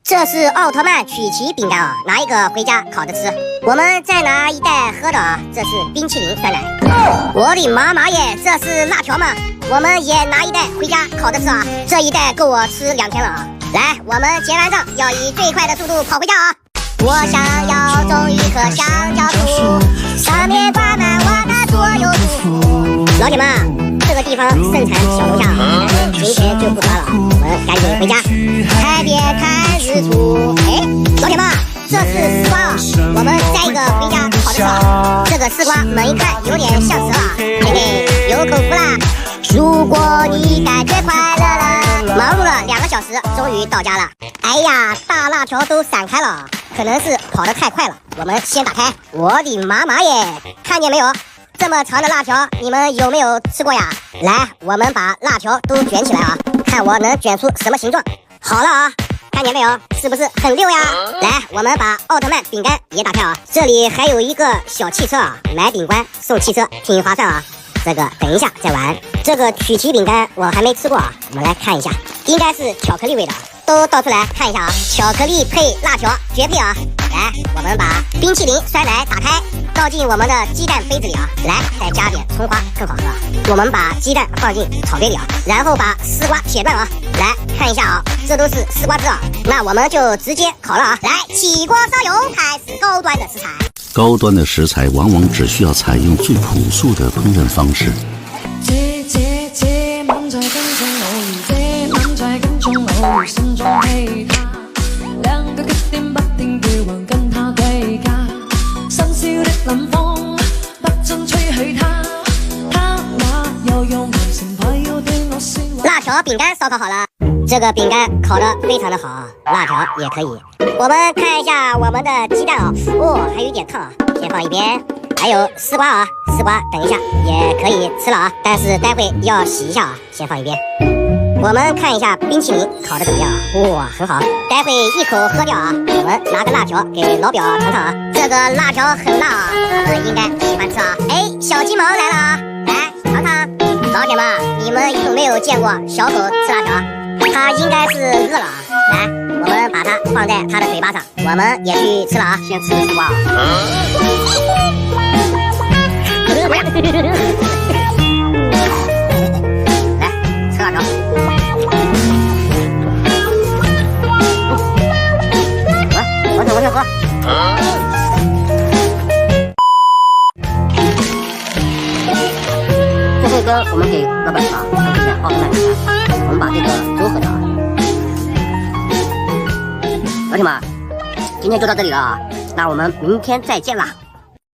这是奥特曼曲奇饼干啊，拿一个回家烤着吃。我们再拿一袋喝的啊，这是冰淇淋酸奶。我的妈耶，这是辣条吗？我们也拿一袋回家烤着吃啊，这一袋够我吃2天了啊。来，我们结完账要以最快的速度跑回家啊。我想要种一棵香蕉树，上面挂满我的所有祝福。老铁们，这个地方盛产小龙虾啊，但是今天就不抓了，我们赶紧回家。海边看日出。哎，老铁们，这是丝瓜啊，我们摘一个回家烤着吃啊。这个丝瓜猛一看有点像蛇啊，嘿嘿，有口福啦。如果你感觉快乐了，忙碌了2个小时，终于到家了。哎呀，大辣条都散开了，可能是跑得太快了。我们先打开，我的妈耶，看见没有？这么长的辣条，你们有没有吃过呀？来，我们把辣条都卷起来啊，看我能卷出什么形状。好了啊，看见没有？是不是很溜呀？来，我们把奥特曼饼干也打开啊，这里还有一个小汽车啊，买饼干送汽车，挺划算啊。这个等一下再玩。这个曲奇饼干我还没吃过啊，我们来看一下，应该是巧克力味的，都倒出来看一下啊。巧克力配辣条，绝配啊！来，我们把冰淇淋酸奶打开，倒进我们的鸡蛋杯子里啊，来再加点葱花更好喝啊。我们把鸡蛋放进炒杯里啊，然后把丝瓜切断啊，来看一下啊，这都是丝瓜汁啊。那我们就直接烤了啊，来起锅烧油，开始高端的食材。高端的食材往往只需要采用最朴素的烹饪方式。辣条饼干烧烤好了，这个饼干烤得非常的好，辣条也可以。我们看一下我们的鸡蛋啊，哦，还有一点烫啊，先放一边。还有丝瓜啊，丝瓜等一下也可以吃了啊，但是待会要洗一下啊，先放一边。我们看一下冰淇淋烤得怎么样啊？哇，很好，待会一口喝掉啊。我们拿个辣条给老表尝尝啊，这个辣条很辣啊，他们应该喜欢吃啊。哎，小金毛来了啊，来尝尝。老铁们，你们有没有见过小狗吃辣条？它应该是饿了啊。来，我们把它放在它的嘴巴上，我们也去吃了啊，先吃丝瓜。来，吃辣条。我先喝。最后一根我们给老板啊，这是奥特曼饼干，我们把这个粥喝掉啊。老铁们，今天就到这里了啊，那我们明天再见啦。